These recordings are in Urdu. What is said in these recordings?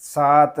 7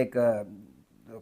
1,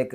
1,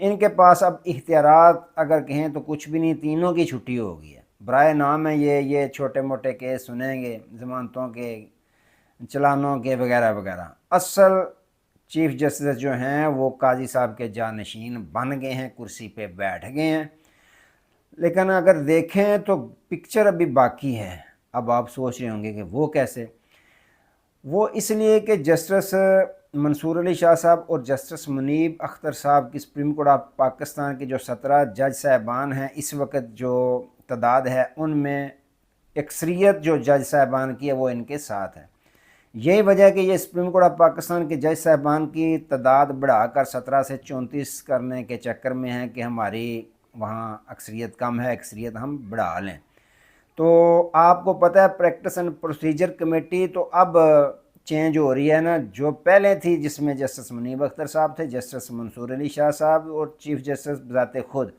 ان کے پاس اب اختیارات اگر کہیں تو کچھ بھی نہیں، تینوں کی چھٹی ہو گئی ہے۔ برائے نام ہے یہ چھوٹے موٹے کیس سنیں گے، ضمانتوں کے، چلانوں کے وغیرہ وغیرہ۔ اصل چیف جسٹس جو ہیں وہ قاضی صاحب کے جانشین بن گئے ہیں، کرسی پہ بیٹھ گئے ہیں۔ لیکن اگر دیکھیں تو پکچر ابھی باقی ہے۔ اب آپ سوچ رہے ہوں گے کہ وہ کیسے؟ وہ اس لیے کہ جسٹس منصور علی شاہ صاحب اور جسٹس منیب اختر صاحب کی سپریم کورٹ آف پاکستان کے جو 17 جج صاحبان ہیں اس وقت جو تعداد ہے، ان میں اکثریت جو جج صاحبان کی ہے وہ ان کے ساتھ ہے۔ یہی وجہ ہے کہ یہ سپریم کورٹ آف پاکستان کے جج صاحبان کی تعداد بڑھا کر 17 سے 34 کرنے کے چکر میں ہیں کہ ہماری وہاں اکثریت کم ہے، اکثریت ہم بڑھا لیں۔ تو آپ کو پتہ ہے پریکٹس اینڈ پروسیجر کمیٹی تو اب چینج ہو رہی ہے نا، جو پہلے تھی جس میں جسٹس منیب اختر صاحب تھے، جسٹس منصور علی شاہ صاحب اور چیف جسٹس بذات خود،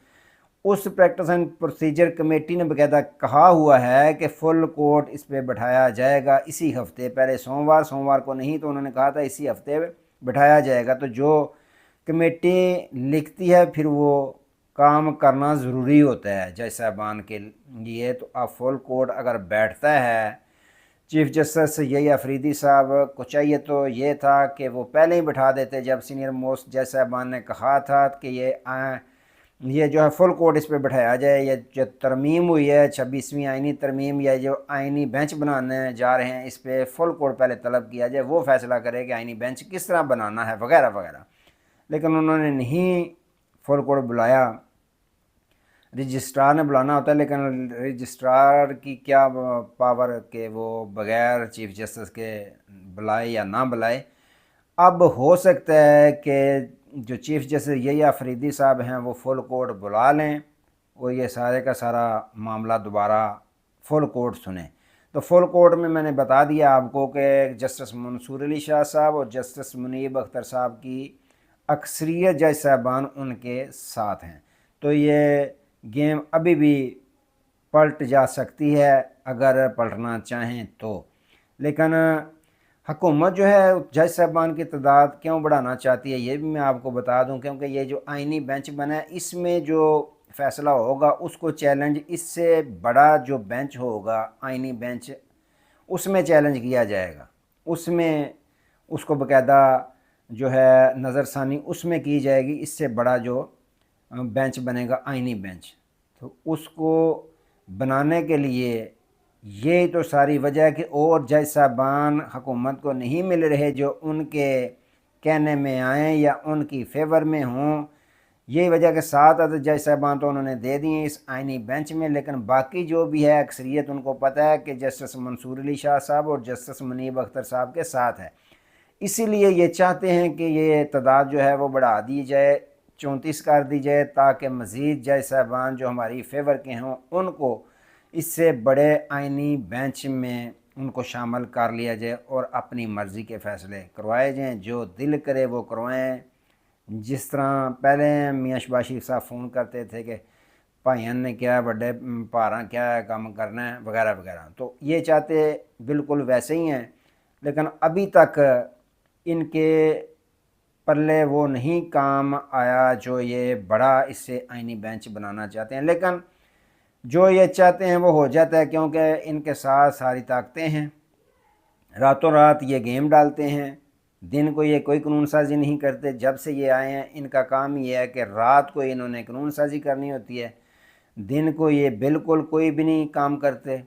اس پریکٹس اینڈ پروسیجر کمیٹی نے باقاعدہ کہا ہوا ہے کہ فل کورٹ اس پہ بٹھایا جائے گا اسی ہفتے، پہلے سوموار کو نہیں تو انہوں نے کہا تھا اسی ہفتے بٹھایا جائے گا۔ تو جو کمیٹی لکھتی ہے پھر وہ کام کرنا ضروری ہوتا ہے جج صاحبان کے لیے۔ تو اب فل کورٹ اگر بیٹھتا ہے، چیف جسٹس یحییٰ افریدی صاحب کو چاہیے تو یہ تھا کہ وہ پہلے ہی بٹھا دیتے جب سینئر موسٹ جج صاحبان نے کہا تھا کہ یہ جو ہے فل کورٹ اس پہ بٹھایا جائے۔ یہ جو ترمیم ہوئی ہے 26ویں آئینی ترمیم، یا جو آئینی بینچ بنانے جا رہے ہیں، اس پہ فل کورٹ پہلے طلب کیا جائے، وہ فیصلہ کرے کہ آئینی بینچ کس طرح بنانا ہے وغیرہ وغیرہ۔ لیکن انہوں نے نہیں فل کورٹ بلایا، رجسٹرار نے بلانا ہوتا ہے، لیکن رجسٹرار کی کیا پاور کہ وہ بغیر چیف جسٹس کے بلائے یا نہ بلائے۔ اب ہو سکتا ہے کہ جو چیف جسٹس یحییٰ افریدی صاحب ہیں وہ فل کورٹ بلا لیں اور یہ سارے کا سارا معاملہ دوبارہ فل کورٹ سنیں۔ تو فل کورٹ میں نے بتا دیا آپ کو کہ جسٹس منصور علی شاہ صاحب اور جسٹس منیب اختر صاحب کی اکثریت جج صاحبان ان کے ساتھ ہیں۔ تو یہ گیم ابھی بھی پلٹ جا سکتی ہے اگر پلٹنا چاہیں تو۔ لیکن حکومت جو ہے جج صاحبان کی تعداد کیوں بڑھانا چاہتی ہے یہ بھی میں آپ کو بتا دوں، کیونکہ یہ جو آئینی بینچ بنا ہے اس میں جو فیصلہ ہوگا اس کو چیلنج، اس سے بڑا جو بینچ ہوگا آئینی بینچ، اس میں چیلنج کیا جائے گا، اس میں اس کو باقاعدہ جو ہے نظر ثانی اس میں کی جائے گی، اس سے بڑا جو بینچ بنے گا آئینی بینچ۔ تو اس کو بنانے کے لیے یہ تو ساری وجہ ہے کہ اور جج صاحبان حکومت کو نہیں مل رہے جو ان کے کہنے میں آئیں یا ان کی فیور میں ہوں۔ یہی وجہ کہ 7 عدد جج صاحبان تو انہوں نے دے دیے اس آئینی بینچ میں، لیکن باقی جو بھی ہے اکثریت ان کو پتہ ہے کہ جسٹس منصور علی شاہ صاحب اور جسٹس منیب اختر صاحب کے ساتھ ہے، اسی لیے یہ چاہتے ہیں کہ یہ تعداد جو ہے وہ بڑھا دی جائے، 34 کر دی جائے، تاکہ مزید جج صاحبان جو ہماری فیور کے ہوں ان کو اس سے بڑے آئینی بینچ میں ان کو شامل کر لیا جائے اور اپنی مرضی کے فیصلے کروائے جائیں، جو دل کرے وہ کروائیں۔ جس طرح پہلے میاں شہباز شریف صاحب فون کرتے تھے کہ بھائیان نے کیا ہے، بڑے پاراں کیا ہے، کام کرنا ہے وغیرہ وغیرہ، تو یہ چاہتے بالکل ویسے ہی ہیں۔ لیکن ابھی تک ان کے پلے وہ نہیں کام آیا جو یہ بڑا اس سے آئینی بینچ بنانا چاہتے ہیں، لیکن جو یہ چاہتے ہیں وہ ہو جاتا ہے، کیونکہ ان کے ساتھ ساری طاقتیں ہیں، راتوں رات یہ گیم ڈالتے ہیں، دن کو یہ کوئی قانون سازی نہیں کرتے۔ جب سے یہ آئے ہیں ان کا کام یہ ہے کہ رات کو انہوں نے قانون سازی کرنی ہوتی ہے، دن کو یہ بالکل کوئی بھی نہیں کام کرتے۔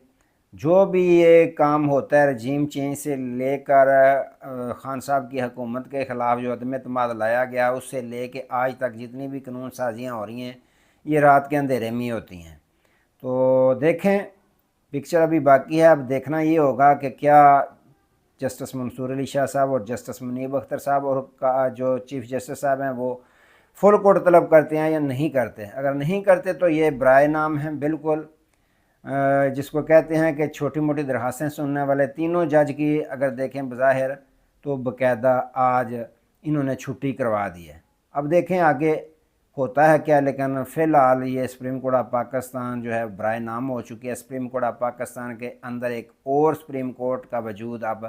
جو بھی یہ کام ہوتا ہے رجیم چینج سے لے کر خان صاحب کی حکومت کے خلاف جو عدم اعتماد لایا گیا اس سے لے کے آج تک جتنی بھی قانون سازیاں ہو رہی ہیں یہ رات کے اندھیرے میں ہوتی ہیں۔ تو دیکھیں پکچر ابھی باقی ہے، اب دیکھنا یہ ہوگا کہ کیا جسٹس منصور علی شاہ صاحب اور جسٹس منیب اختر صاحب اور جو چیف جسٹس صاحب ہیں وہ فل کورٹ طلب کرتے ہیں یا نہیں کرتے۔ اگر نہیں کرتے تو یہ برائے نام ہیں بالکل، جس کو کہتے ہیں کہ چھوٹی موٹی درخواستیں سننے والے تینوں جج کی اگر دیکھیں بظاہر تو باقاعدہ آج انہوں نے چھٹی کروا دی ہے۔ اب دیکھیں آگے ہوتا ہے کیا، لیکن فی الحال یہ سپریم کورٹ آف پاکستان جو ہے برائے نام ہو چکی ہے۔ سپریم کورٹ آف پاکستان کے اندر ایک اور سپریم کورٹ کا وجود اب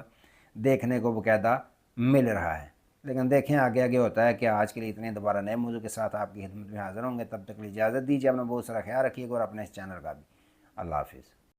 دیکھنے کو باقاعدہ مل رہا ہے، لیکن دیکھیں آگے آگے ہوتا ہے کہ آج کے لیے اتنے، دوبارہ نئے موضوع کے ساتھ آپ کی خدمت میں حاضر ہوں گے، تب تک کے لیے اجازت دیجیے، اپنا بہت سارا خیال رکھیے گا اور اپنے اس چینل کا بھی۔ اللہ حافظ۔